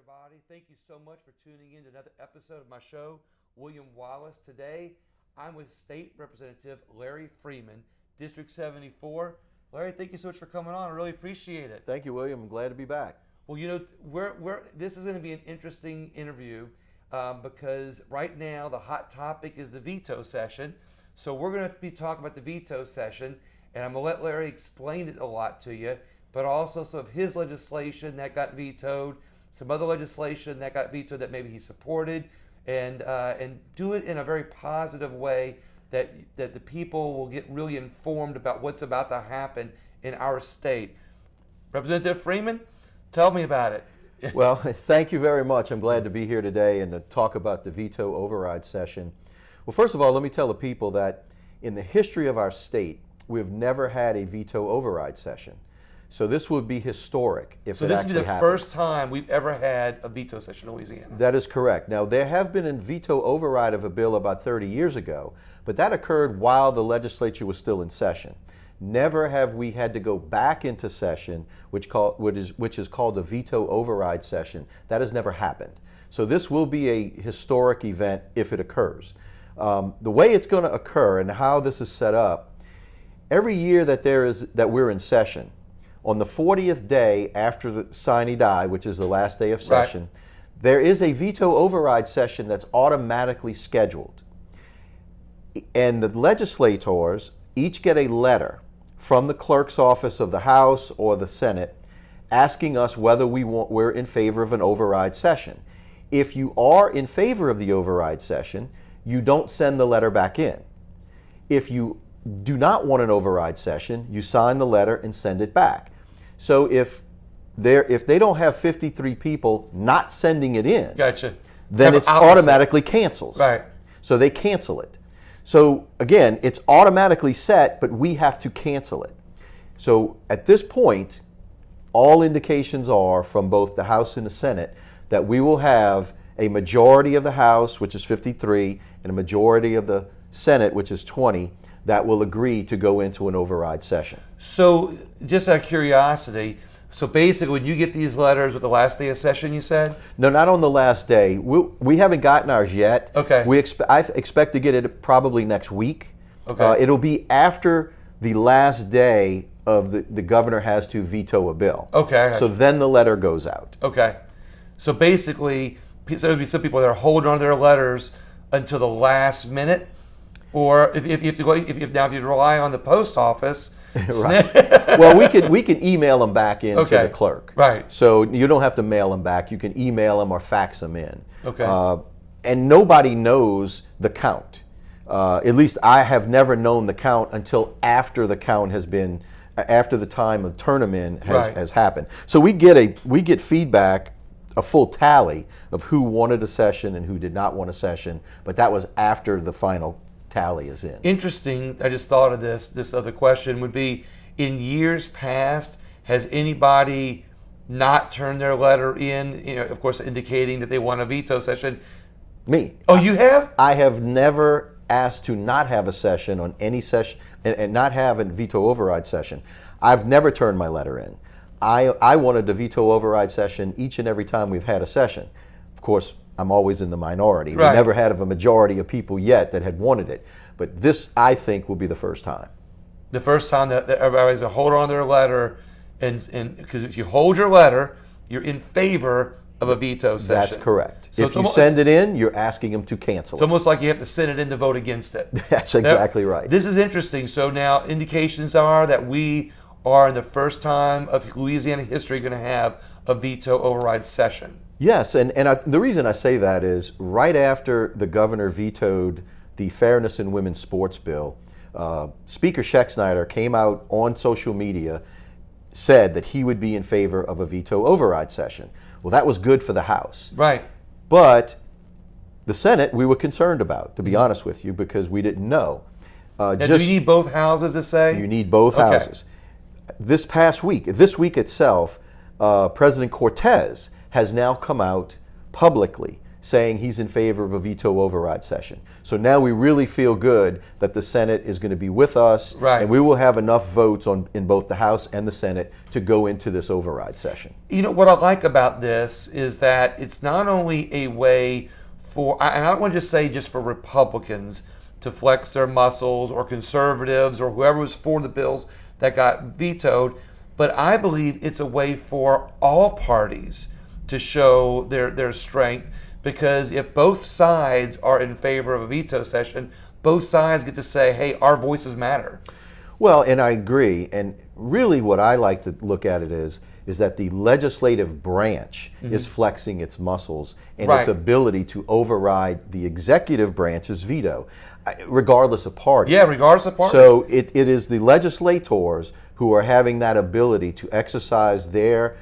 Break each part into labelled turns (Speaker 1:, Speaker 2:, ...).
Speaker 1: everybody. Thank you so much for tuning in to another episode of my show, William Wallis. Today, I'm with State Representative Larry Frieman, District 74. Larry, thank you so much for coming on. I really appreciate it.
Speaker 2: Thank you, William. I'm glad to be back.
Speaker 1: Well, you know, this is going to be an interesting interview because right now the hot topic is the veto session. So we're going to be talking about the veto session, and I'm going to let Larry explain it a lot to you, but also some of his legislation that got vetoed, some other legislation that got vetoed that maybe he supported, and do it in a very positive way that the people will get really informed about what's about to happen in our state. Representative Frieman, tell me about it.
Speaker 2: Well, thank you very much. I'm glad to be here today and to talk about the veto override session. Well, first of all, let me tell the people that in the history of our state, we've never had a veto override session. So this would be historic if it actually happens. So this would be the
Speaker 1: first time we've ever had a veto session in Louisiana.
Speaker 2: That is correct. Now, there have been a veto override of a bill about 30 years ago, but that occurred while the legislature was still in session. Never have we had to go back into session, which is called the veto override session. That has never happened. So this will be a historic event if it occurs. The way it's going to occur and how this is set up, every year that we're in session, on the 40th day after the sine die, which is the last day of session, right, there is a veto override session that's automatically scheduled. And the legislators each get a letter from the clerk's office of the House or the Senate asking us whether we're in favor of an override session. If you are in favor of the override session, you don't send the letter back in. If you do not want an override session, you sign the letter and send it back. So if they don't have 53 people not sending it in,
Speaker 1: gotcha,
Speaker 2: then it's automatically cancels.
Speaker 1: Right.
Speaker 2: So they cancel it. So again, it's automatically set, but we have to cancel it. So at this point, all indications are from both the House and the Senate that we will have a majority of the House, which is 53, and a majority of the Senate, which is 20, that will agree to go into an override session.
Speaker 1: So just out of curiosity, so basically when you get these letters with the last day of session, you said?
Speaker 2: No, not on the last day. We haven't gotten ours yet.
Speaker 1: Okay.
Speaker 2: I expect to get it probably next week.
Speaker 1: Okay.
Speaker 2: It'll be after the last day of the governor has to veto a bill.
Speaker 1: Okay.
Speaker 2: So then the letter goes out.
Speaker 1: Okay. So basically, there would be some people that are holding on to their letters until the last minute, or if you rely on the post office.
Speaker 2: Right. Well, we can email them back in to the clerk.
Speaker 1: Right.
Speaker 2: So you don't have to mail them back. You can email them or fax them in.
Speaker 1: Okay.
Speaker 2: And nobody knows the count. At least I have never known the count until after the count has been, after the time of tournament has happened. So we get feedback, a full tally of who wanted a session and who did not want a session, but that was after the final tally is in.
Speaker 1: Interesting. I just thought of this other question would be, in years past, has anybody not turned their letter in, of course indicating that they want a veto session?
Speaker 2: Me.
Speaker 1: Oh, you have?
Speaker 2: I have never asked to not have a session on any session and not have a veto override session. I've never turned my letter in. I wanted a veto override session each and every time we've had a session. Of course, I'm always in the minority.
Speaker 1: Right.
Speaker 2: We never had a majority of people yet that had wanted it. But this, I think, will be the first time.
Speaker 1: The first time that everybody's going to hold on to their letter, and because if you hold your letter, you're in favor of a veto session.
Speaker 2: That's correct. So if you send it in, you're asking them to cancel it.
Speaker 1: It's almost like you have to send it in to vote against it.
Speaker 2: That's exactly right.
Speaker 1: This is interesting. So now indications are that we are in the first time of Louisiana history going to have a veto override session.
Speaker 2: Yes, and the reason I say that is right after the governor vetoed the Fairness in Women's Sports bill, Speaker Schexnayder came out on social media, said that he would be in favor of a veto override session. Well, that was good for the House.
Speaker 1: Right.
Speaker 2: But the Senate, we were concerned about, to be honest with you, because we didn't know.
Speaker 1: Now, do you need both houses to say?
Speaker 2: You need both houses. This week itself, President Cortez has now come out publicly saying he's in favor of a veto override session. So now we really feel good that the Senate is going to be with us,
Speaker 1: Right.
Speaker 2: and we will have enough votes in both the House and the Senate to go into this override session.
Speaker 1: You know, what I like about this is that it's not only a way for, and I don't want to just say just for Republicans to flex their muscles, or conservatives, or whoever was for the bills that got vetoed, but I believe it's a way for all parties to show their strength, because if both sides are in favor of a veto session, both sides get to say, hey, our voices matter.
Speaker 2: Well, and I agree. And really what I like to look at it is that the legislative branch is flexing its muscles and its
Speaker 1: Right.
Speaker 2: ability to override the executive branch's veto, regardless of party.
Speaker 1: Yeah, regardless of party.
Speaker 2: So it is the legislators who are having that ability to exercise their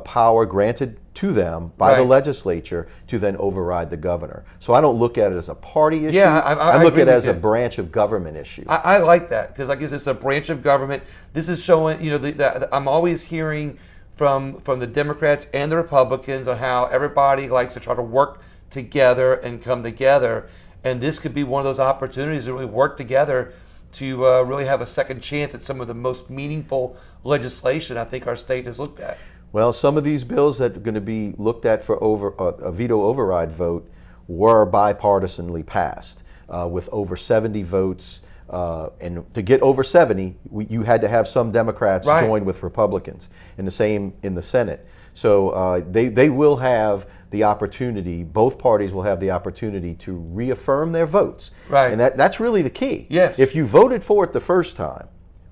Speaker 2: power granted to them by the
Speaker 1: Right.
Speaker 2: legislature to then override the governor. So I don't look at it as a party issue.
Speaker 1: Yeah, I
Speaker 2: look
Speaker 1: agree
Speaker 2: at it
Speaker 1: with
Speaker 2: as a
Speaker 1: you.
Speaker 2: branch of government issue.
Speaker 1: I like that, because I guess it's a branch of government. This is showing, you know, I'm always hearing from the Democrats and the Republicans on how everybody likes to try to work together and come together, and this could be one of those opportunities to really work together to really have a second chance at some of the most meaningful legislation I think our state has looked at.
Speaker 2: Well, some of these bills that are going to be looked at for a veto override vote were bipartisanly passed with over 70 votes. And to get over 70, you had to have some Democrats
Speaker 1: Right.
Speaker 2: join with Republicans, and the same in the Senate. So they will have the opportunity, both parties will have the opportunity to reaffirm their votes.
Speaker 1: Right.
Speaker 2: And that's really the key.
Speaker 1: Yes.
Speaker 2: If you voted for it the first time,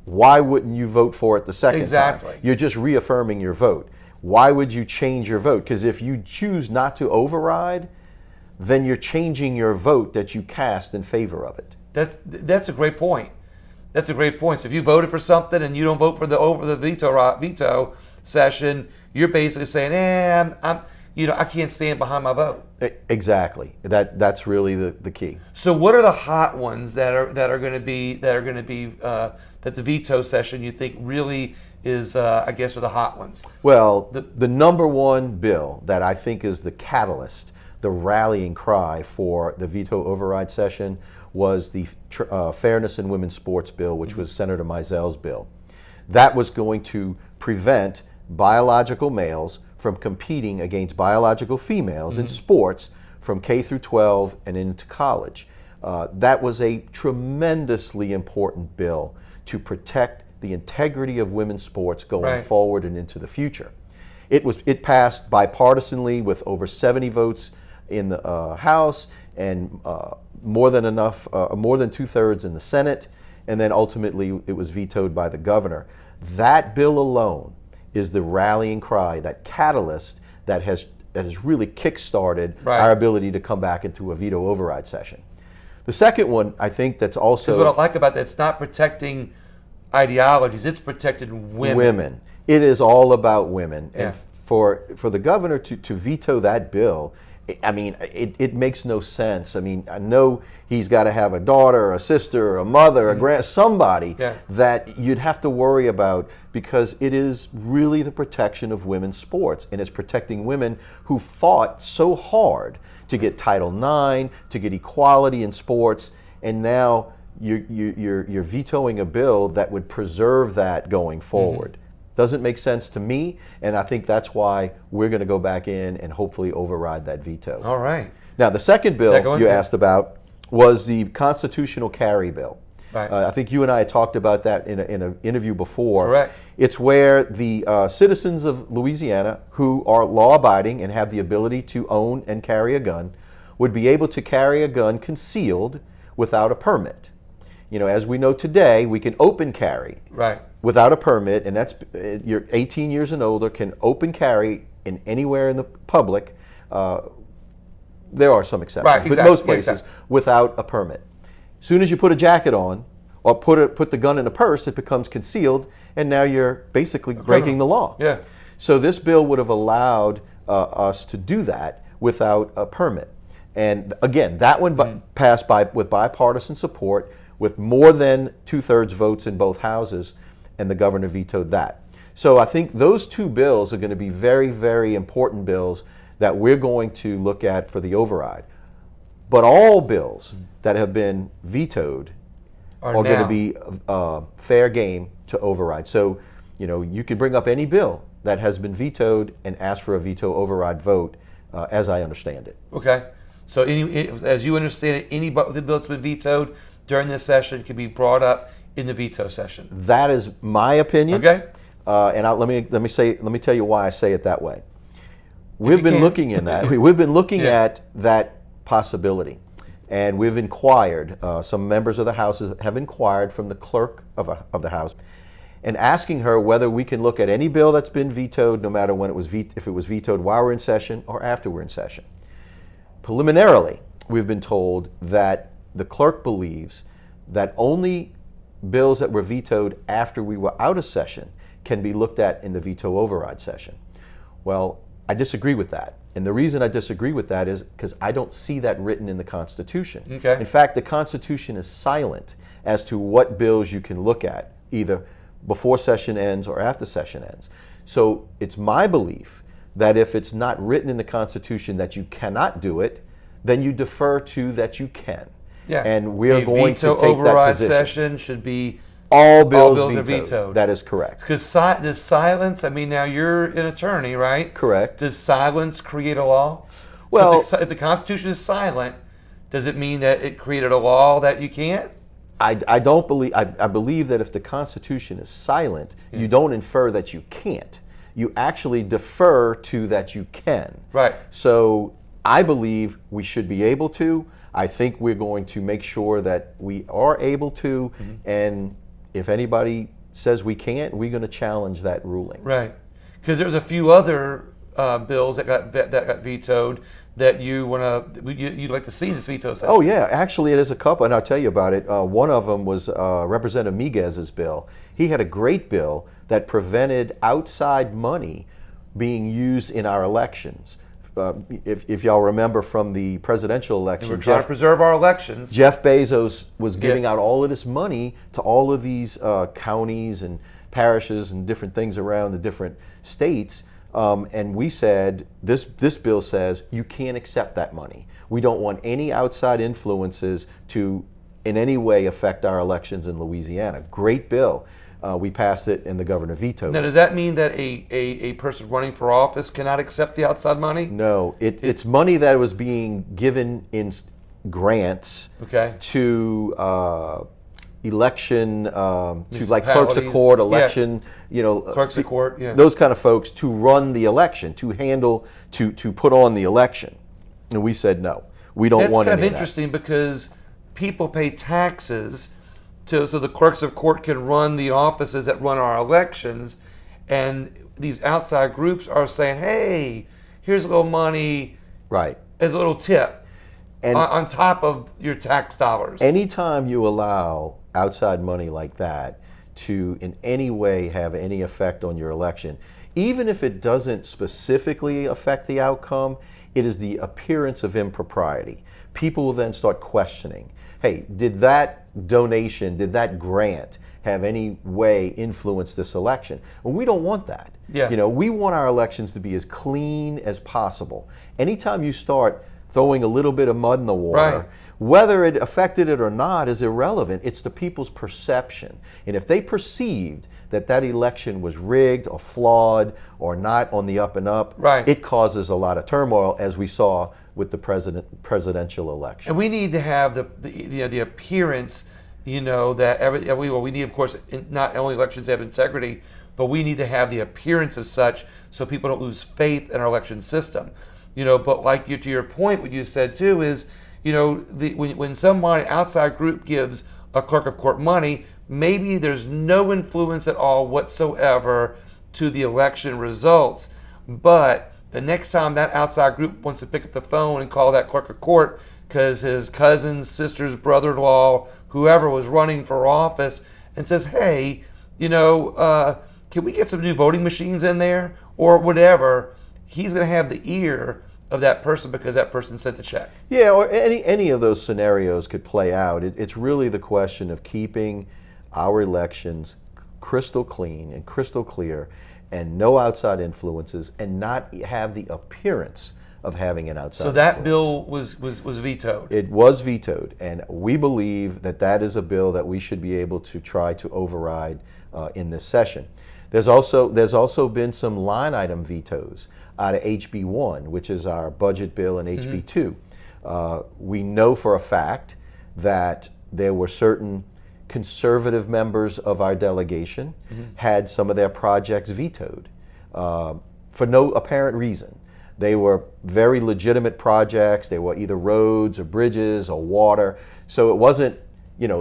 Speaker 2: why wouldn't you vote for it the second
Speaker 1: Exactly.
Speaker 2: time? You're just reaffirming your vote. Why would you change your vote? Because if you choose not to override, then you're changing your vote that you cast in favor of it.
Speaker 1: That's a great point. That's a great point. So if you voted for something and you don't vote for the veto session, you're basically saying, I can't stand behind my vote.
Speaker 2: Exactly. That's really the key.
Speaker 1: So what are the hot ones that are going to be that the veto session you think really is I guess are the hot ones?
Speaker 2: Well, the number one bill that I think is the catalyst, the rallying cry for the veto override session, was the Fairness in Women's Sports bill, which was Senator Mizell's bill. That was going to prevent biological males from competing against biological females in sports from K through 12 and into college. That was a tremendously important bill to protect the integrity of women's sports going
Speaker 1: Right. forward
Speaker 2: forward and into the future. It passed bipartisanly with over 70 votes in the House and more than 2/3 in the Senate, and then ultimately it was vetoed by the governor. That bill alone is the rallying cry, that catalyst that has really kick-started
Speaker 1: Right.
Speaker 2: our ability to come back into a veto override session. The second one, I think that's also...
Speaker 1: Because what I like about that, it's not protecting ideologies, it's protecting women.
Speaker 2: It is all about women.
Speaker 1: Yeah.
Speaker 2: And for the governor to veto that bill, I mean, it makes no sense. I mean, I know he's got to have a daughter, a sister, a mother, a somebody
Speaker 1: Yeah.
Speaker 2: that you'd have to worry about, because it is really the protection of women's sports, and it's protecting women who fought so hard to get Title IX, to get equality in sports, and now you're vetoing a bill that would preserve that going forward. Doesn't make sense to me, and I think that's why we're going to go back in and hopefully override that veto.
Speaker 1: All right.
Speaker 2: Now, the second bill
Speaker 1: Second one,
Speaker 2: you
Speaker 1: yeah.
Speaker 2: asked about was the constitutional carry bill.
Speaker 1: Right.
Speaker 2: I think you and I had talked about that in an interview before.
Speaker 1: Correct.
Speaker 2: It's where the citizens of Louisiana who are law-abiding and have the ability to own and carry a gun would be able to carry a gun concealed without a permit. You know, as we know today, we can open carry
Speaker 1: Right.
Speaker 2: without a permit, and that's you're 18 years and older can open carry in anywhere in the public. There are some exceptions,
Speaker 1: Right,
Speaker 2: but
Speaker 1: exactly.
Speaker 2: most
Speaker 1: Yeah,
Speaker 2: places
Speaker 1: exactly.
Speaker 2: without a permit. As soon as you put a jacket on or put the gun in a purse, it becomes concealed, and now you're basically breaking the law.
Speaker 1: Yeah.
Speaker 2: So this bill would have allowed us to do that without a permit. And again, that one passed with bipartisan support, with more than 2/3 votes in both houses, and the governor vetoed that. So I think those two bills are going to be very, very important bills that we're going to look at for the override. But all bills that have been vetoed are going to be fair game to override. So, you can bring up any bill that has been vetoed and ask for a veto override vote, as I understand it.
Speaker 1: Okay. So, as you understand it, any bill that's been vetoed during this session can be brought up in the veto session.
Speaker 2: That is my opinion.
Speaker 1: Okay.
Speaker 2: And let me tell you why I say it that way. We've been looking in that. We've been looking at that possibility, and we've inquired. Some members of the House have inquired from the clerk of the House, and asking her whether we can look at any bill that's been vetoed, no matter when it was if it was vetoed while we're in session or after we're in session. Preliminarily, we've been told that the clerk believes that only bills that were vetoed after we were out of session can be looked at in the veto override session. Well, I disagree with that. And the reason I disagree with that is because I don't see that written in the Constitution.
Speaker 1: Okay.
Speaker 2: In fact, the Constitution is silent as to what bills you can look at, either before session ends or after session ends. So it's my belief that if it's not written in the Constitution that you cannot do it, then you defer to that you can.
Speaker 1: Yeah.
Speaker 2: And we are going to
Speaker 1: veto
Speaker 2: take that
Speaker 1: override
Speaker 2: position.
Speaker 1: session should be
Speaker 2: All bills
Speaker 1: are vetoed.
Speaker 2: That is correct.
Speaker 1: Because does silence, now you're an attorney, right?
Speaker 2: Correct.
Speaker 1: Does silence create a law?
Speaker 2: Well,
Speaker 1: so if the Constitution is silent, does it mean that it created a law that you can't?
Speaker 2: I don't believe, I believe that if the Constitution is silent, you don't infer that you can't. You actually defer to that you can.
Speaker 1: Right.
Speaker 2: So I believe we should be able to. I think we're going to make sure that we are able to, and if anybody says we can't, we're going to challenge that ruling.
Speaker 1: Right, because there's a few other bills that got vetoed that you'd like to see in this veto session.
Speaker 2: Oh yeah, actually there's a couple, and I'll tell you about it. One of them was Representative Miguez's bill. He had a great bill that prevented outside money being used in our elections. If y'all remember from the presidential election,
Speaker 1: and we're trying to preserve our elections.
Speaker 2: Jeff Bezos was giving out all of this money to all of these counties and parishes and different things around the different states. And we said, this bill says you can't accept that money. We don't want any outside influences to in any way affect our elections in Louisiana. Great bill. We passed it and the governor vetoed it.
Speaker 1: Now, does that mean that a person running for office cannot accept the outside money?
Speaker 2: No, it's money that was being given in grants to election, to like clerks of court, election,
Speaker 1: clerks of court,
Speaker 2: those kind of folks to run the election, to handle, to put on the election. And we said no, we don't want any of that.
Speaker 1: That's kind of interesting because people pay taxes so the clerks of court can run the offices that run our elections, and these outside groups are saying, hey, here's a little money as a little tip on top of your tax dollars.
Speaker 2: Anytime you allow outside money like that to in any way have any effect on your election, even if it doesn't specifically affect the outcome, it is the appearance of impropriety. People will then start questioning, hey, did that donation, did that grant have any way influence this election? Well, we don't want that.
Speaker 1: Yeah.
Speaker 2: We want our elections to be as clean as possible. Anytime you start throwing a little bit of mud in the water, whether it affected it or not is irrelevant. It's the people's perception. And if they perceived that that election was rigged or flawed or not on the up and up, it causes a lot of turmoil, as we saw with the presidential election.
Speaker 1: And we need to have the appearance, that we need, of course, not only elections have integrity, but we need to have the appearance of such so people don't lose faith in our election system. But like to your point, what you said too is, when somebody outside group gives a clerk of court money, maybe there's no influence at all whatsoever to the election results, but the next time that outside group wants to pick up the phone and call that clerk of court because his cousin, sister's brother-in-law, whoever was running for office, and says, hey, can we get some new voting machines in there or whatever, he's going to have the ear of that person because that person sent the check.
Speaker 2: Yeah, or any of those scenarios could play out. It's really the question of keeping our elections crystal clean and crystal clear and no outside influences and not have the appearance of having an outside
Speaker 1: So that
Speaker 2: influence.
Speaker 1: bill was vetoed.
Speaker 2: It was vetoed, and we believe that that is a bill that we should be able to try to override in this session. There's also been some line item vetoes out of HB1, which is our budget bill, and HB2. We know for a fact that there were certain conservative members of our delegation had some of their projects vetoed for no apparent reason. They were very legitimate projects. They were either roads or bridges or water. So it wasn't,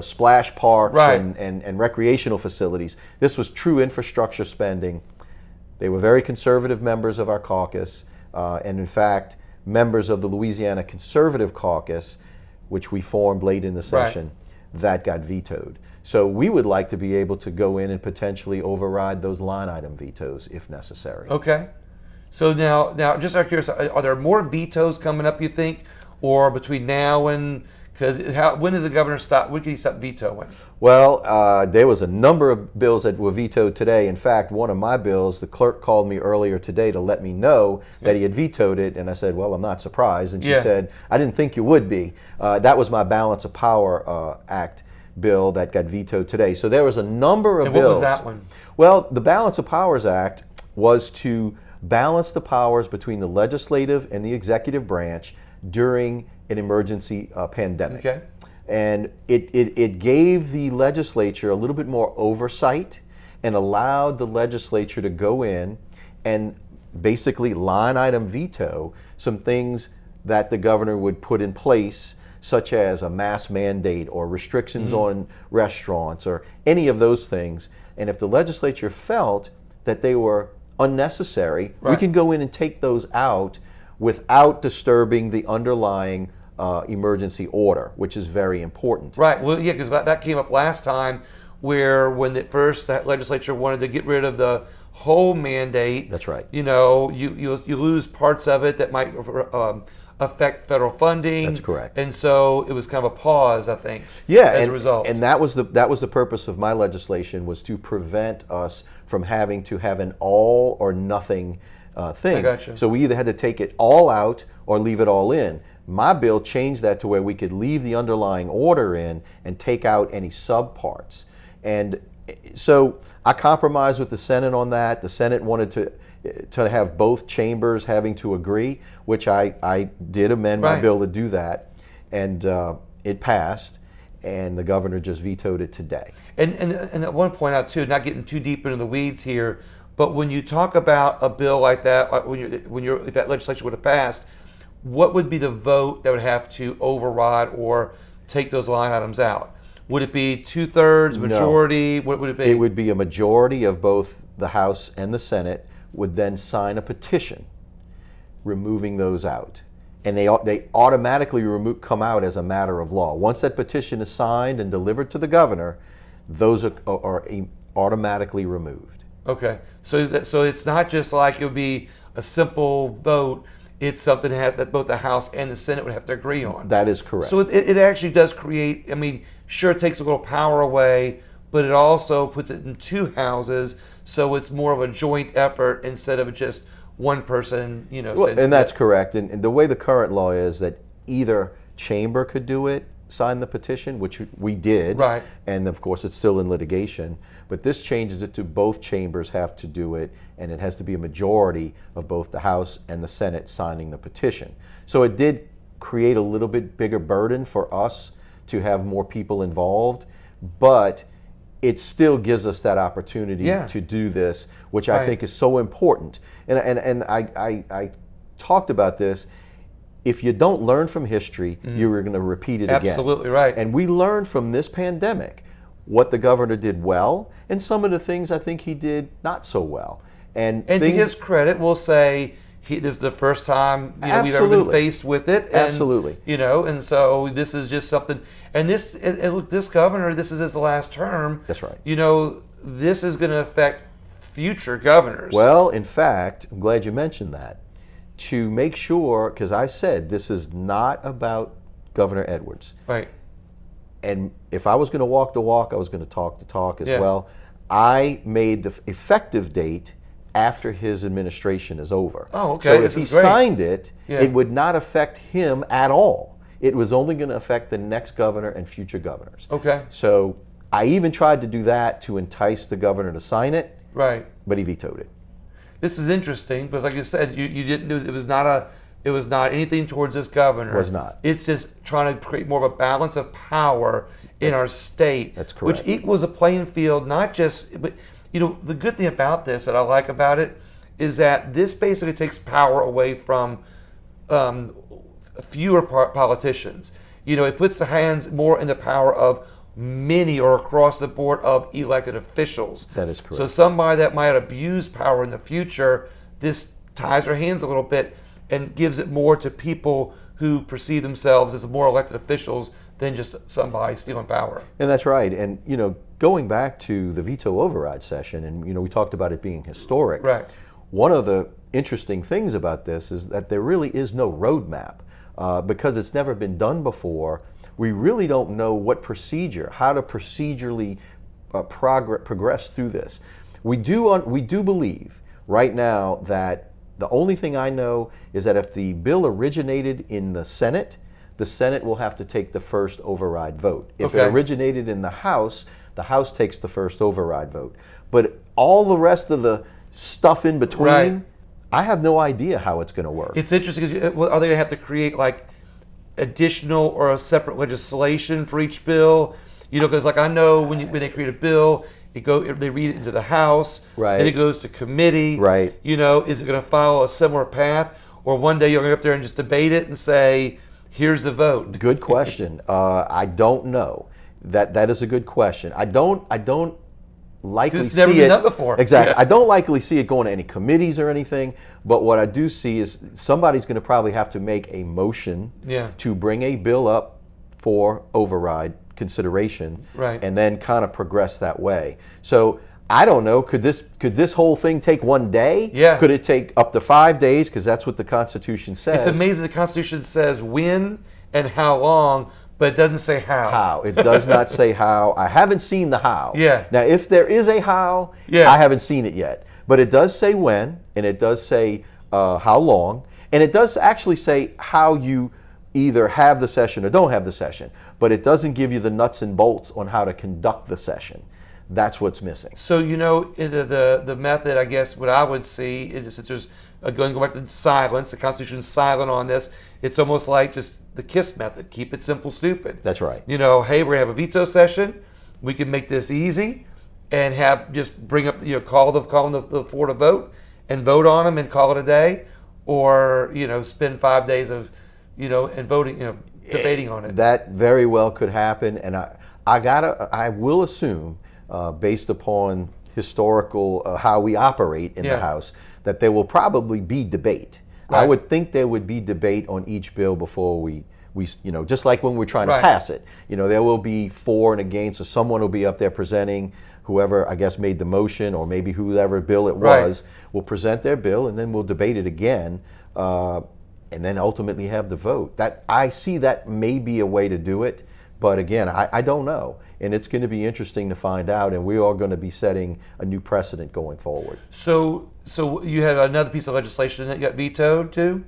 Speaker 2: splash parks
Speaker 1: Right.
Speaker 2: and recreational facilities. This was true infrastructure spending. They were very conservative members of our caucus, and in fact, members of the Louisiana Conservative Caucus, which we formed late in the session, that got vetoed. So we would like to be able to go in and potentially override those line item vetoes if necessary.
Speaker 1: Okay. So now, just out of curiosity, are there more vetoes coming up, you think, or between now and when does the governor stop? When can he stop vetoing?
Speaker 2: Well, there was a number of bills that were vetoed today. In fact, one of my bills, the clerk called me earlier today to let me know that he had vetoed it, and I said, well, I'm not surprised. And she said, I didn't think you would be. That was my Balance of Power Act bill that got vetoed today. So there was a number of bills.
Speaker 1: And what was that one?
Speaker 2: Well, the Balance of Powers Act was to balance the powers between the legislative and the executive branch during an emergency pandemic.
Speaker 1: Okay.
Speaker 2: And it gave the legislature a little bit more oversight and allowed the legislature to go in and basically line item veto some things that the governor would put in place, such as a mask mandate or restrictions on restaurants or any of those things. And if the legislature felt that they were unnecessary, we can go in and take those out without disturbing the underlying emergency order, which is very important.
Speaker 1: Right. Well, yeah, because that came up last time, where when that legislature wanted to get rid of the whole mandate.
Speaker 2: That's right.
Speaker 1: You lose parts of it that might affect federal funding.
Speaker 2: That's correct.
Speaker 1: And so it was kind of a pause, I think.
Speaker 2: Yeah,
Speaker 1: as a result.
Speaker 2: And that was the purpose of my legislation, was to prevent us from having to have an all or nothing thing.
Speaker 1: I gotcha.
Speaker 2: So we either had to take it all out or leave it all in. My bill changed that to where we could leave the underlying order in and take out any subparts. And so I compromised with the Senate on that. The Senate wanted to have both chambers having to agree, which I did amend my bill to do that, and it passed, and the governor just vetoed it today.
Speaker 1: And I want to point out too, not getting too deep into the weeds here, but when you talk about a bill like that, if that legislation would have passed, what would be the vote that would have to override or take those line items out? Would it be 2/3 majority?
Speaker 2: No.
Speaker 1: What would it be?
Speaker 2: It would be a majority of both the House and the Senate would then sign a petition removing those out. And they automatically come out as a matter of law. Once that petition is signed and delivered to the governor, those are automatically removed.
Speaker 1: Okay. So it's not just like it would be a simple vote. It's something that both the House and the Senate would have to agree on.
Speaker 2: That is correct.
Speaker 1: So it actually does create, sure, it takes a little power away, but it also puts it in two houses, so it's more of a joint effort instead of just one person,
Speaker 2: and that's correct. And the way the current law is that either chamber could do it, sign the petition, which we did,
Speaker 1: right?
Speaker 2: And of course it's still in litigation, but this changes it to both chambers have to do it, and it has to be a majority of both the House and the Senate signing the petition. So it did create a little bit bigger burden for us to have more people involved, but it still gives us that opportunity to do this, which I think is so important. And I talked about this. If you don't learn from history, you're going to repeat it again.
Speaker 1: Absolutely right.
Speaker 2: And we learned from this pandemic what the governor did well, and some of the things I think he did not so well. And
Speaker 1: to his credit, we'll say this is the first time we've ever been faced with it. And,
Speaker 2: Absolutely.
Speaker 1: And so this is just something. And this governor, this is his last term.
Speaker 2: That's right.
Speaker 1: This is going to affect future governors.
Speaker 2: Well, in fact, I'm glad you mentioned that. To make sure, because I said this is not about Governor Edwards.
Speaker 1: Right.
Speaker 2: And if I was going to walk the walk, I was going to talk the talk as well. I made the effective date after his administration is over.
Speaker 1: Oh, okay.
Speaker 2: So if he signed it,
Speaker 1: Yeah.
Speaker 2: it would not affect him at all. It was only going to affect the next governor and future governors.
Speaker 1: Okay.
Speaker 2: So I even tried to do that to entice the governor to sign it,
Speaker 1: Right.
Speaker 2: but he vetoed it.
Speaker 1: This is interesting because, like you said, you didn't do it was not anything towards this governor.
Speaker 2: It was not.
Speaker 1: It's just trying to create more of a balance of power in our state.
Speaker 2: That's correct.
Speaker 1: Which equals a playing field, not just, but the good thing about this that I like about it is that this basically takes power away from fewer politicians. It puts the hands more in the power of many or across the board of elected officials.
Speaker 2: That is correct.
Speaker 1: So somebody that might abuse power in the future, this ties their hands a little bit and gives it more to people who perceive themselves as more elected officials than just somebody stealing power.
Speaker 2: And that's right. And going back to the veto override session, and we talked about it being historic.
Speaker 1: Right.
Speaker 2: One of the interesting things about this is that there really is no roadmap because it's never been done before. We really don't know how to procedurally progress through this. We do believe right now that the only thing I know is that if the bill originated in the Senate will have to take the first override vote. If it originated in the House takes the first override vote. But all the rest of the stuff in between,
Speaker 1: Right.
Speaker 2: I have no idea how it's going to work.
Speaker 1: It's interesting because are they going to have to create like additional or a separate legislation for each bill? Because like I know when they create a bill, they read it into the House,
Speaker 2: Right.
Speaker 1: then it goes to committee.
Speaker 2: Right.
Speaker 1: Is it going to follow a similar path, or one day you're going to go up there and just debate it and say, "Here's the vote"?
Speaker 2: Good question. I don't know. That is a good question. I don't likely
Speaker 1: It's
Speaker 2: see
Speaker 1: never been
Speaker 2: it
Speaker 1: done before.
Speaker 2: Exactly.
Speaker 1: Yeah.
Speaker 2: I don't likely see it going to any committees or anything. But what I do see is somebody's going to probably have to make a motion to bring a bill up for override consideration,
Speaker 1: Right.
Speaker 2: and then kind of progress that way. So I don't know. Could this whole thing take one day?
Speaker 1: Yeah.
Speaker 2: Could it take up to 5 days? Because that's what the Constitution says.
Speaker 1: It's amazing the Constitution says when and how long, but it doesn't say how.
Speaker 2: How. It does not say how. I haven't seen the how.
Speaker 1: Yeah.
Speaker 2: Now, if there is a how,
Speaker 1: Yeah.
Speaker 2: I haven't seen it yet. But it does say when, and it does say how long, and it does actually say how you either have the session or don't have the session. But it doesn't give you the nuts and bolts on how to conduct the session. That's what's missing.
Speaker 1: So the method, I guess, what I would see is that there's going back to silence. The Constitution's silent on this. It's almost like just the KISS method. Keep it simple, stupid.
Speaker 2: That's right.
Speaker 1: Hey, we're gonna have a veto session. We can make this easy and just bring up call the floor to vote and vote on them and call it a day, or spend 5 days of and voting debating on it.
Speaker 2: That very well could happen, and I will assume, based upon historical how we operate in the House, that there will probably be debate.
Speaker 1: Right.
Speaker 2: I would think there would be debate on each bill before we just like when we're trying to
Speaker 1: Right.
Speaker 2: pass it. There will be for and against, so someone will be up there presenting. Whoever, I guess, made the motion, or maybe whoever bill it was, will present their bill, and then we'll debate it again. And then ultimately have the vote. That I see that may be a way to do it, but again, I don't know, and it's going to be interesting to find out. And we are going to be setting a new precedent going forward.
Speaker 1: So you had another piece of legislation that got vetoed too?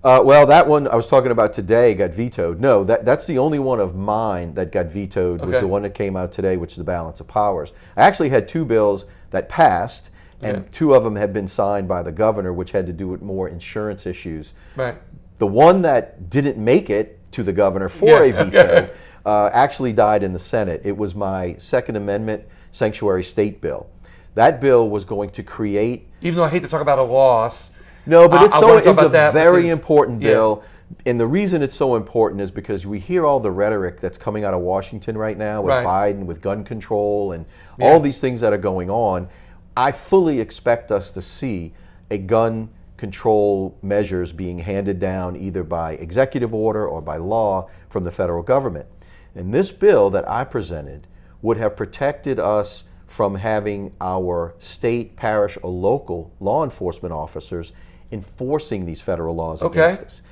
Speaker 2: Well, that one I was talking about today got vetoed. No, that's the only one of mine that got vetoed. Was the one that came out today, which is the balance of powers. I actually had two bills that passed. And two of them had been signed by the governor, which had to do with more insurance issues.
Speaker 1: Right.
Speaker 2: The one that didn't make it to the governor for a veto actually died in the Senate. It was my Second Amendment sanctuary state bill. That bill was going to create...
Speaker 1: Even though I hate to talk about a loss.
Speaker 2: No, but it's a very
Speaker 1: because,
Speaker 2: important bill. And the reason it's so important is because we hear all the rhetoric that's coming out of Washington right now with Biden, with gun control, and all these things that are going on. I fully expect us to see a gun control measures being handed down either by executive order or by law from the federal government. And this bill that I presented would have protected us from having our state, parish, or local law enforcement officers enforcing these federal laws against us.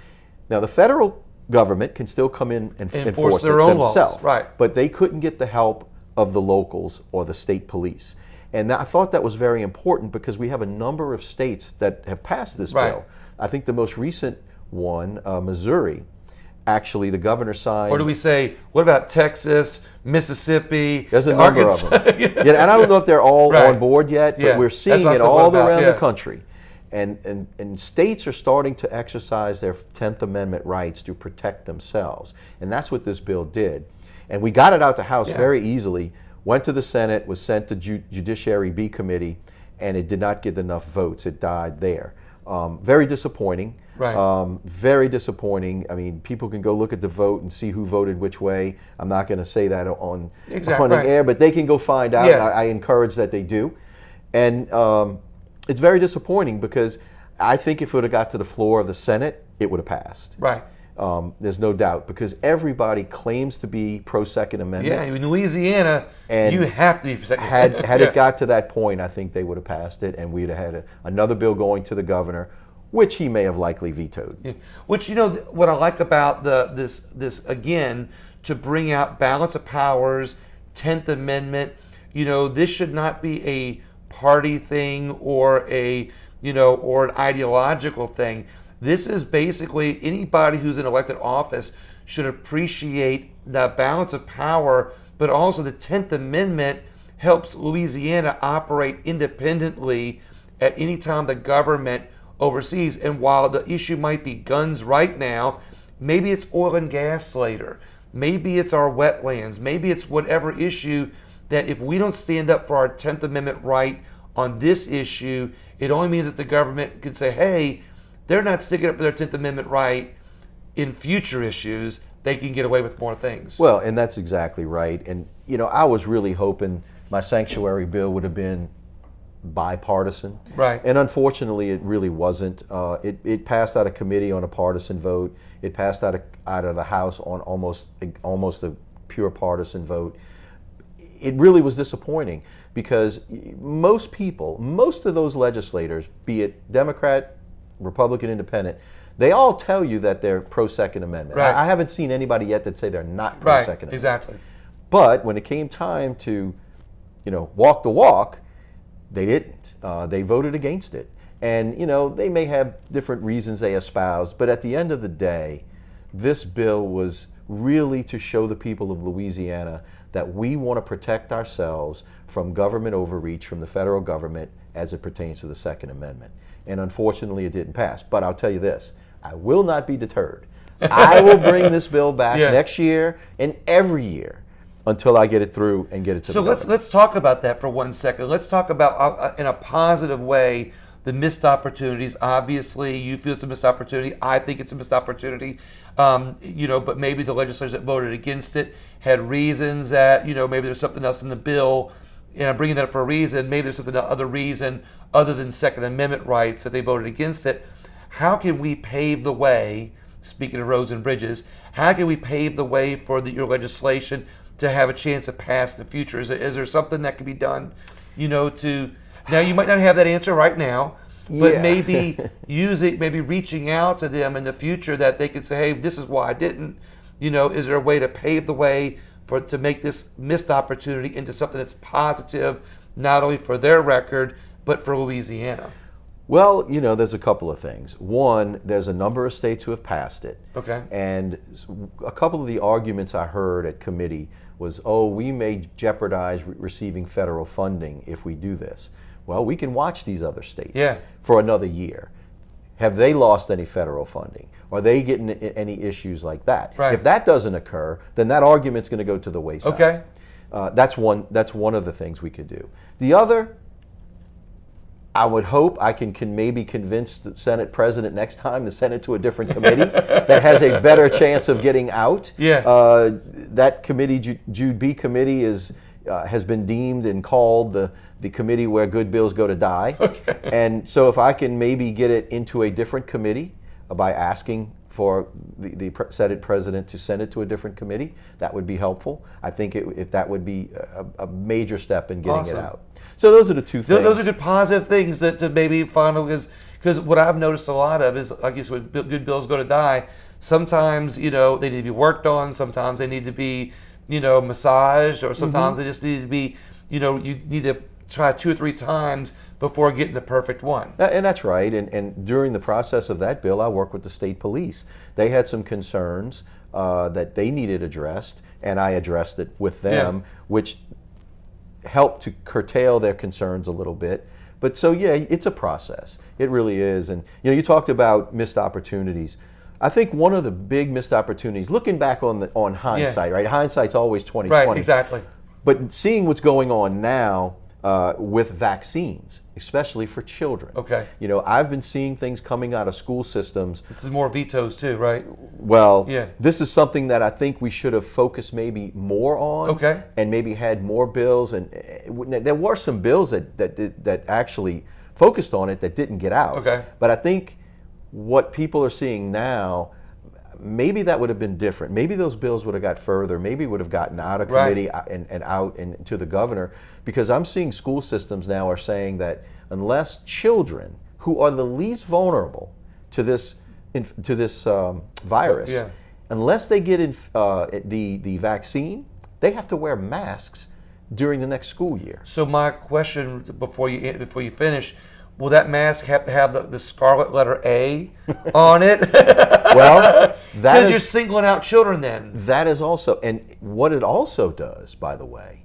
Speaker 2: Now, the federal government can still come in and enforce
Speaker 1: their
Speaker 2: it
Speaker 1: own
Speaker 2: themselves,
Speaker 1: laws,
Speaker 2: but they couldn't get the help of the locals or the state police. And I thought that was very important because we have a number of states that have passed this
Speaker 1: Right.
Speaker 2: bill. I think the most recent one, Missouri, actually the governor signed.
Speaker 1: Or do we say, what about Texas, Mississippi,
Speaker 2: There's a number
Speaker 1: Arkansas?
Speaker 2: of them. Yeah, and I don't know if they're all
Speaker 1: Right.
Speaker 2: on board yet, but
Speaker 1: Yeah.
Speaker 2: we're
Speaker 1: That's
Speaker 2: seeing
Speaker 1: what I
Speaker 2: it
Speaker 1: said,
Speaker 2: all
Speaker 1: what about,
Speaker 2: around
Speaker 1: yeah.
Speaker 2: the country. And states are starting to exercise their 10th Amendment rights to protect themselves. And that's what this bill did. And we got it out the House
Speaker 1: Yeah.
Speaker 2: very easily, went to the Senate, was sent to Judiciary B Committee, and it did not get enough votes. It died there. Very disappointing.
Speaker 1: Right.
Speaker 2: Very disappointing. I mean, people can go look at the vote and see who voted which way. I'm not going to say that on
Speaker 1: Exactly,
Speaker 2: on the
Speaker 1: right.
Speaker 2: air, but they can go find out.
Speaker 1: Yeah.
Speaker 2: And I encourage that they do. And it's very disappointing because I think if it would have got to the floor of the Senate, it would have passed.
Speaker 1: Right.
Speaker 2: There's no doubt because everybody claims to be pro-Second Amendment.
Speaker 1: Yeah, in Louisiana,
Speaker 2: And
Speaker 1: you have to be second.
Speaker 2: Had
Speaker 1: Yeah.
Speaker 2: it got to that point, I think they would have passed it, and we'd have had another bill going to the governor, which he may have likely vetoed.
Speaker 1: Yeah. Which, what I like about this again, to bring out balance of powers, 10th Amendment, this should not be a party thing or or an ideological thing. This is basically anybody who's in elected office should appreciate the balance of power, but also the 10th Amendment helps Louisiana operate independently at any time the government overseas. And while the issue might be guns right now, maybe it's oil and gas later. Maybe it's our wetlands. Maybe it's whatever issue that if we don't stand up for our 10th Amendment right on this issue, it only means that the government could say, hey, they're not sticking up for their 10th Amendment right in future issues. They can get away with more things.
Speaker 2: Well, and that's exactly right. And, I was really hoping my sanctuary bill would have been bipartisan.
Speaker 1: Right.
Speaker 2: And unfortunately, it really wasn't. It passed out of committee on a partisan vote. It passed out of the House on almost a pure partisan vote. It really was disappointing because most of those legislators, be it Democrat, Republican, Independent, they all tell you that they're pro-Second Amendment.
Speaker 1: Right.
Speaker 2: I haven't seen anybody yet that say they're not pro-Second
Speaker 1: Right,
Speaker 2: Amendment.
Speaker 1: exactly.
Speaker 2: But when it came time to, walk the walk, they didn't. They voted against it. And, they may have different reasons they espoused, but at the end of the day, this bill was really to show the people of Louisiana that we want to protect ourselves from government overreach from the federal government as it pertains to the Second Amendment. And unfortunately, it didn't pass. But I'll tell you this, I will not be deterred. I will bring this bill back next year and every year until I get it through and get it to the government.
Speaker 1: So let's talk about that for 1 second. Let's talk about, in a positive way, the missed opportunities. Obviously, you feel it's a missed opportunity. I think it's a missed opportunity. But maybe the legislators that voted against it had reasons that, maybe there's something else in the bill, and I'm bringing that up for a reason. Maybe there's something other reason other than Second Amendment rights that they voted against it. How can we pave the way, speaking of roads and bridges, how can we pave the way for your legislation to have a chance to pass in the future? Is there something that can be done, now you might not have that answer right now, but maybe maybe reaching out to them in the future that they could say, hey, this is why I didn't, is there a way to pave the way to make this missed opportunity into something that's positive, not only for their record, but for Louisiana?
Speaker 2: Well, there's a couple of things. One, there's a number of states who have passed it.
Speaker 1: Okay.
Speaker 2: And a couple of the arguments I heard at committee was, we may jeopardize receiving federal funding if we do this. Well, we can watch these other states for another year. Have they lost any federal funding? Are they getting any issues like that?
Speaker 1: Right.
Speaker 2: If that doesn't occur, then that argument's going to go to the wayside.
Speaker 1: Okay.
Speaker 2: That's one of the things we could do. The other, I would hope I can maybe convince the Senate president next time to send it to a different committee that has a better chance of getting out.
Speaker 1: Yeah.
Speaker 2: That committee, Jude B committee, has been deemed and called the committee where good bills go to die.
Speaker 1: Okay.
Speaker 2: And so if I can maybe get it into a different committee by asking for the Senate president to send it to a different committee, that would be helpful. I think if that would be a major step in getting it out. So those are the two things.
Speaker 1: Those are good positive things that to maybe find, because what I've noticed a lot of is, like you said, when good bills go to die, sometimes, they need to be worked on, sometimes they need to be, massaged, or sometimes they just need to be, you need to try 2 or 3 times before getting the perfect one.
Speaker 2: And that's right. And during the process of that bill, I worked with the state police. They had some concerns that they needed addressed, and I addressed it with them, which helped to curtail their concerns a little bit. But so, yeah, it's a process. It really is. And, you talked about missed opportunities. I think one of the big missed opportunities, looking back on hindsight, right? Hindsight's always 20/20.
Speaker 1: Right, exactly.
Speaker 2: But seeing what's going on now with vaccines, especially for children.
Speaker 1: Okay.
Speaker 2: I've been seeing things coming out of school systems.
Speaker 1: This is more vetoes too, right?
Speaker 2: Well,
Speaker 1: yeah.
Speaker 2: This is something that I think we should have focused maybe more on.
Speaker 1: Okay.
Speaker 2: And maybe had more bills. And there were some bills that actually focused on it that didn't get out.
Speaker 1: Okay.
Speaker 2: But I think what people are seeing now, maybe that would have been different. Maybe those bills would have got further. Maybe would have gotten out of committee and out and to the governor. Because I'm seeing school systems now are saying that unless children who are the least vulnerable to this virus, unless they get the vaccine, they have to wear masks during the next school year.
Speaker 1: So my question before you finish. Will that mask have to have the scarlet letter A on it?
Speaker 2: Well,
Speaker 1: because you're singling out children then.
Speaker 2: That is also, and what it also does, by the way,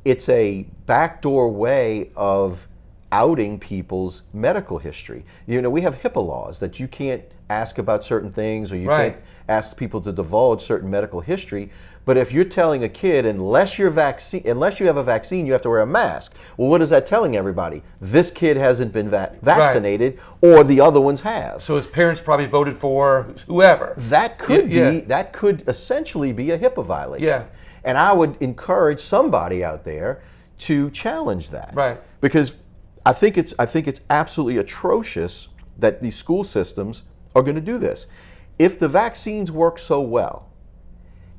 Speaker 2: it's a backdoor way of outing people's medical history. We have HIPAA laws that you can't ask about certain things, or you can't ask people to divulge certain medical history. But if you're telling a kid, unless you have a vaccine, you have to wear a mask. Well, what is that telling everybody? This kid hasn't been vaccinated, or the other ones have.
Speaker 1: So his parents probably voted for whoever.
Speaker 2: That could be. That could essentially be a HIPAA violation.
Speaker 1: Yeah.
Speaker 2: And I would encourage somebody out there to challenge that.
Speaker 1: Right.
Speaker 2: Because I think it's absolutely atrocious that these school systems are going to do this. If the vaccines work so well,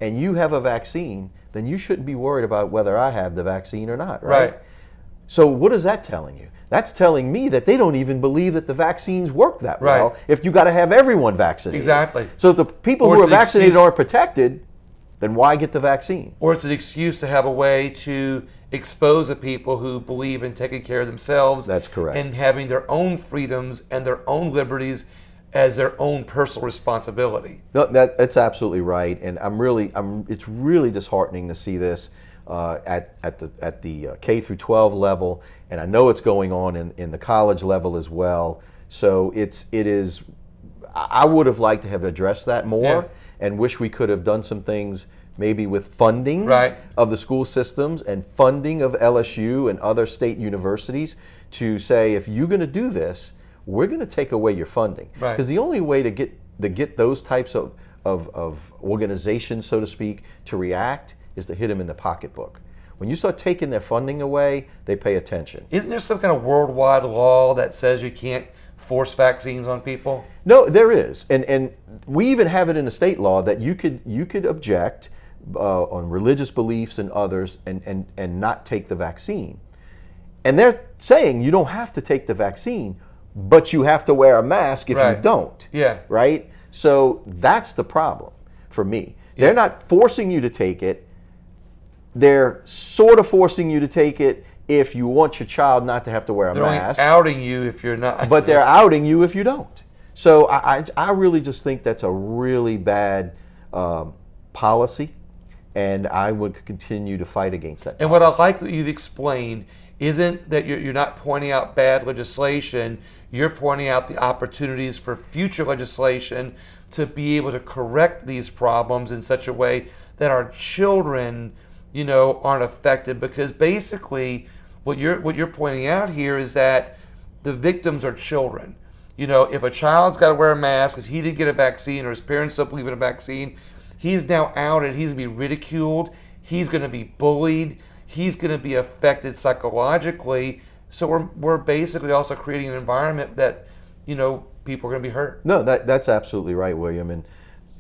Speaker 2: and you have a vaccine, then you shouldn't be worried about whether I have the vaccine or not, right? So what is that telling you? That's telling me that they don't even believe that the vaccines work that well if you got to have everyone vaccinated.
Speaker 1: Exactly.
Speaker 2: So if the people who are vaccinated aren't protected, then why get the vaccine?
Speaker 1: Or it's an excuse to have a way to expose the people who believe in taking care of themselves.
Speaker 2: That's correct.
Speaker 1: And having their own freedoms and their own liberties as their own personal responsibility.
Speaker 2: No, that's absolutely right, and it's really disheartening to see this at the K through 12 level, and I know it's going on in the college level as well. So it is. I would have liked to have addressed that more, and wish we could have done some things maybe with funding of the school systems and funding of LSU and other state universities to say, if you're going to do this, we're going to take away your funding. Because the only way to get those types of organizations, so to speak, to react is to hit them in the pocketbook. When you start taking their funding away, they pay attention.
Speaker 1: Isn't there some kind of worldwide law that says you can't force vaccines on people?
Speaker 2: No, there is. And we even have it in the state law that you could object on religious beliefs and others and not take the vaccine. And they're saying you don't have to take the vaccine, but you have to wear a mask if you don't.
Speaker 1: Yeah.
Speaker 2: Right? So that's the problem for me. They're not forcing you to take it. They're sort of forcing you to take it if you want your child not to have to wear a mask.
Speaker 1: They're only outing you if you're not.
Speaker 2: But they're outing you if you don't. So I really just think that's a really bad policy, and I would continue to fight against that.
Speaker 1: And what I like that you've explained isn't that you're not pointing out bad legislation, you're pointing out the opportunities for future legislation to be able to correct these problems in such a way that our children, aren't affected. Because basically what you're pointing out here is that the victims are children. If a child's got to wear a mask because he didn't get a vaccine or his parents don't believe in a vaccine, he's now outed, he's going to be ridiculed, he's going to be bullied, he's going to be affected psychologically. So we're basically also creating an environment that, people are going to be hurt.
Speaker 2: No, that's absolutely right, William. And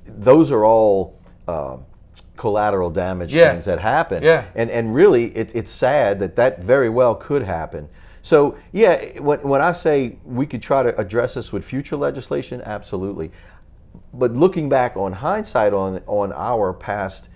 Speaker 2: those are all collateral damage things that happen.
Speaker 1: Yeah.
Speaker 2: And really, it's sad that very well could happen. So, when I say we could try to address this with future legislation, absolutely. But looking back on hindsight on our past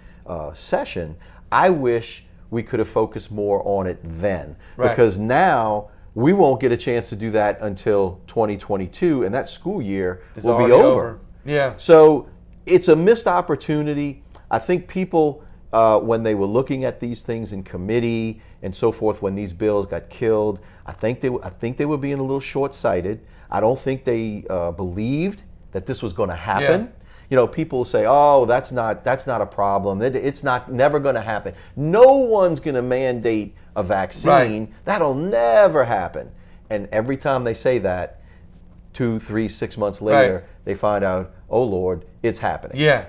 Speaker 2: session, I wish we could have focused more on it then.
Speaker 1: Right.
Speaker 2: Because now we won't get a chance to do that until 2022, and that school year will be over.
Speaker 1: Yeah.
Speaker 2: So it's a missed opportunity. I think people, when they were looking at these things in committee and so forth, when these bills got killed, I think they were being a little short-sighted. I don't think they believed that this was going to happen.
Speaker 1: Yeah.
Speaker 2: You know, people say, "Oh, that's not a problem. It's never going to happen." No one's going to mandate a vaccine.
Speaker 1: Right.
Speaker 2: That'll never happen. And every time they say that, 2, 3, 6 months later, they find out, "Oh Lord, it's happening."
Speaker 1: Yeah.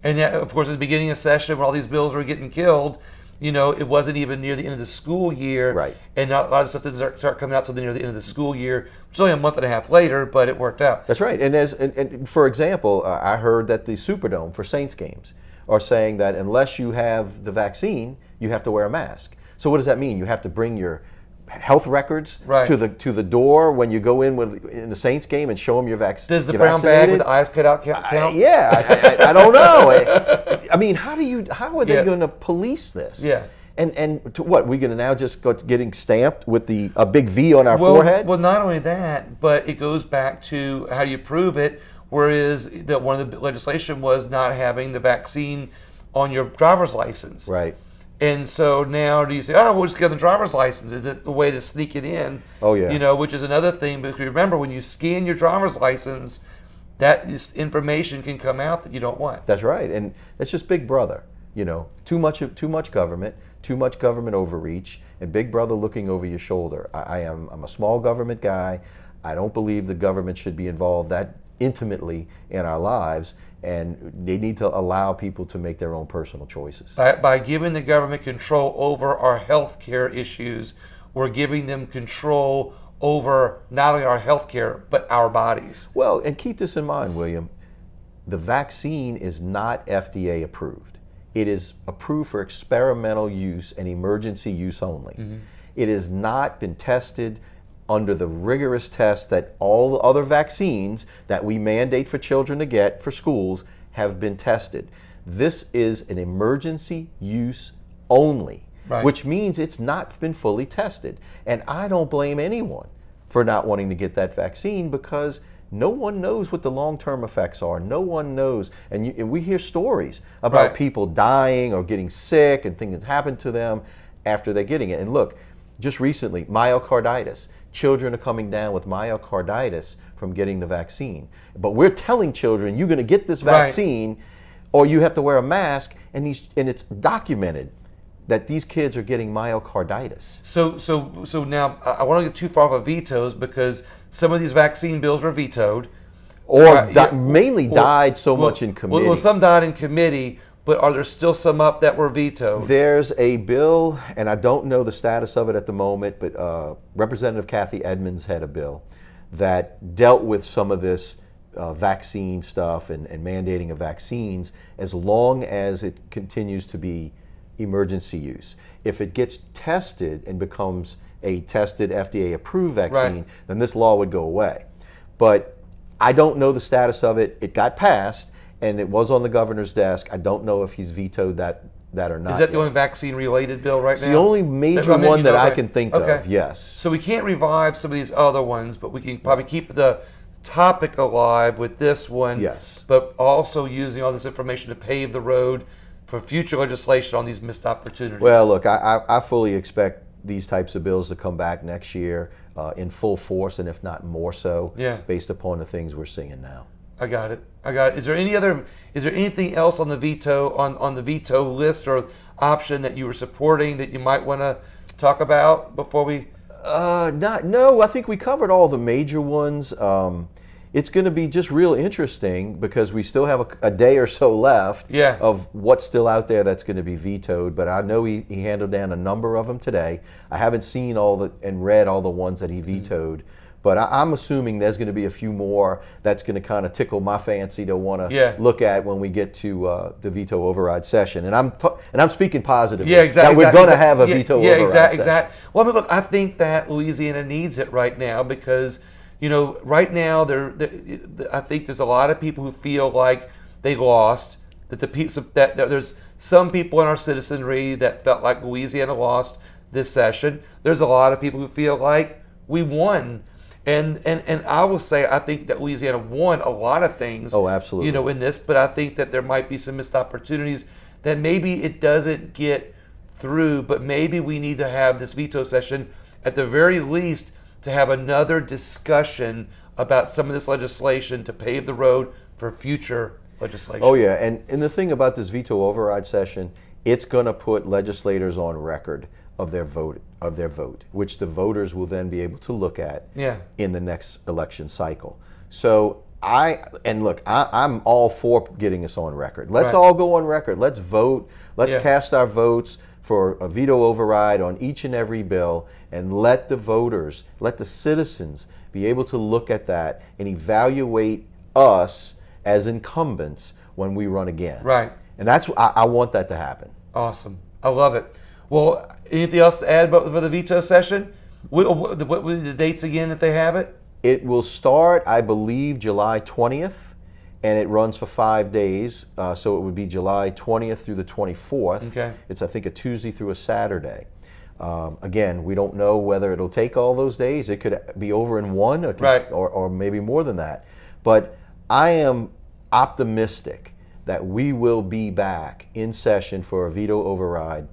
Speaker 1: And yet, of course, at the beginning of session, when all these bills were getting killed, you know, it wasn't even near the end of the school year.
Speaker 2: Right.
Speaker 1: And a lot of stuff didn't start coming out till near the end of the school year, which is only a month and a half later, but it worked out.
Speaker 2: That's right. And for example, I heard that the Superdome for Saints games are saying that unless you have the vaccine, you have to wear a mask. So what does that mean? You have to bring your health records to the door when you go in the Saints game and show them your vaccine.
Speaker 1: Does the brown bag with the eyes cut out count?
Speaker 2: I don't know. I mean, how are they going to police this?
Speaker 1: Yeah.
Speaker 2: And to what, we're going to now just go to getting stamped with a big V on our forehead?
Speaker 1: Well, not only that, but it goes back to how do you prove it, whereas one of the legislation was not having the vaccine on your driver's license.
Speaker 2: Right.
Speaker 1: And so now do you say, oh, we'll just get the driver's license? Is it the way to sneak it in?
Speaker 2: Oh, yeah.
Speaker 1: You know, which is another thing. Because remember, when you scan your driver's license, that information can come out that you don't want.
Speaker 2: That's right. And it's just Big Brother. You know, too much government, too much government overreach, and Big Brother looking over your shoulder. I'm a small government guy. I don't believe the government should be involved that intimately in our lives. And they need to allow people to make their own personal choices.
Speaker 1: By giving the government control over our health care issues, we're giving them control over not only our health care, but our bodies.
Speaker 2: Well, and keep this in mind, William, the vaccine is not FDA approved. It is approved for experimental use and emergency use only. Mm-hmm. It has not been tested under the rigorous tests that all the other vaccines that we mandate for children to get for schools have been tested. This is an emergency use only, which means it's not been fully tested. And I don't blame anyone for not wanting to get that vaccine because no one knows what the long-term effects are. No one knows. And we hear stories about people dying or getting sick and things that happen to them after they're getting it. And look, just recently, myocarditis. Children are coming down with myocarditis from getting the vaccine. But we're telling children, you're going to get this vaccine or you have to wear a mask, and it's documented that these kids are getting myocarditis.
Speaker 1: So now, I want to get too far off of vetoes because some of these vaccine bills were vetoed.
Speaker 2: Or mainly died much in committee.
Speaker 1: Well, some died in committee, but are there still some up that were vetoed?
Speaker 2: There's a bill, and I don't know the status of it at the moment, but Representative Kathy Edmonds had a bill that dealt with some of this vaccine stuff and mandating of vaccines as long as it continues to be emergency use. If it gets tested and becomes a tested FDA-approved vaccine, then this law would go away. But I don't know the status of it. It got passed, and it was on the governor's desk. I don't know if he's vetoed that or not.
Speaker 1: Is that the only vaccine-related bill right now?
Speaker 2: It's the only major one that I can think of, yes.
Speaker 1: So we can't revive some of these other ones, but we can probably keep the topic alive with this one.
Speaker 2: Yes.
Speaker 1: But also using all this information to pave the road for future legislation on these missed opportunities.
Speaker 2: Well, look, I fully expect these types of bills to come back next year in full force, and if not more so, based upon the things we're seeing now.
Speaker 1: I got it. Is there anything else on the veto list or option that you were supporting that you might want to talk about before we?
Speaker 2: No, I think we covered all the major ones. It's going to be just real interesting because we still have a day or so left of what's still out there that's going to be vetoed. But I know he handled down a number of them today. I haven't seen and read all the ones that he vetoed. But I'm assuming there's going to be a few more that's going to kind of tickle my fancy to want to look at when we get to the veto override session. And I'm speaking positively.
Speaker 1: Yeah, exactly.
Speaker 2: That we're going to have a veto override session.
Speaker 1: Exactly. Well, I mean, look, I think that Louisiana needs it right now because, you know, right now I think there's a lot of people who feel like they lost that that there's some people in our citizenry that felt like Louisiana lost this session. There's a lot of people who feel like we won. And I will say, I think that Louisiana won a lot of things.
Speaker 2: Oh, absolutely.
Speaker 1: In this, but I think that there might be some missed opportunities that maybe it doesn't get through, but maybe we need to have this veto session at the very least to have another discussion about some of this legislation to pave the road for future legislation.
Speaker 2: Oh yeah, and the thing about this veto override session, it's going to put legislators on record of their vote, which the voters will then be able to look at in the next election cycle. So I'm all for getting us on record. Let's all go on record. Let's vote. Let's cast our votes for a veto override on each and every bill, and let the voters, let the citizens be able to look at that and evaluate us as incumbents when we run again.
Speaker 1: Right.
Speaker 2: And that's I want that to happen.
Speaker 1: Awesome. I love it. Well, anything else to add for the veto session? What were the dates again if they have it?
Speaker 2: It will start, I believe, July 20th, and it runs for 5 days. So it would be July 20th through the 24th.
Speaker 1: Okay.
Speaker 2: It's, I think, a Tuesday through a Saturday. Again, we don't know whether it'll take all those days. It could be over in one or maybe more than that. But I am optimistic that we will be back in session for a veto override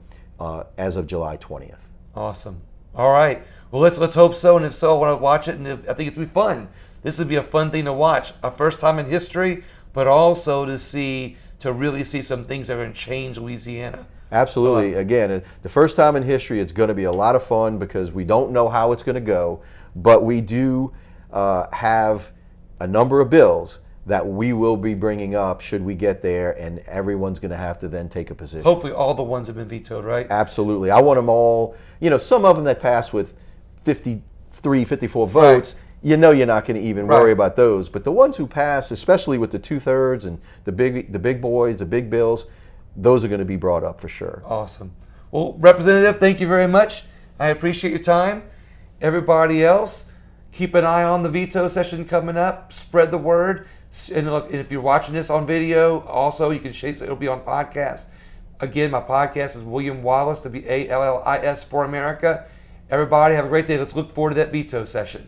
Speaker 2: as of July 20th.
Speaker 1: Awesome. All right. Well, let's hope so. And if so, I want to watch it. And I think it's going to be fun. This would be a fun thing to watch. A first time in history, but also to really see some things that are going to change Louisiana.
Speaker 2: Absolutely. Again, the first time in history, it's going to be a lot of fun because we don't know how it's going to go, but we do have a number of bills that we will be bringing up should we get there, and everyone's going to have to then take a position.
Speaker 1: Hopefully all the ones have been vetoed, right?
Speaker 2: Absolutely. I want them all, some of them that pass with 53, 54 votes, you're not going to even worry about those. But the ones who pass, especially with the 2/3 and the big boys, the big bills, those are going to be brought up for sure.
Speaker 1: Awesome. Well, Representative, thank you very much. I appreciate your time. Everybody else, keep an eye on the veto session coming up. Spread the word. And look, if you're watching this on video, also you can share it. It'll be on podcast. Again, my podcast is William Wallis, WALLIS for America. Everybody have a great day. Let's look forward to that veto session.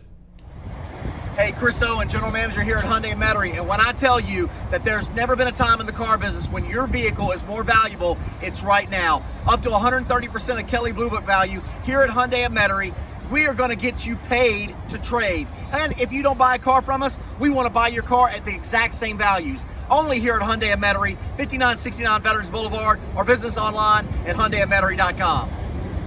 Speaker 3: Hey, Chris Owen, General Manager here at Hyundai and Metairie, and when I tell you that there's never been a time in the car business when your vehicle is more valuable, it's right now. Up to 130% of Kelley Blue Book value here at Hyundai and Metairie. We are going to get you paid to trade. And if you don't buy a car from us, we want to buy your car at the exact same values. Only here at Hyundai and Metairie, 5969 Veterans Boulevard, or visit us online at HyundaiandMetairie.com.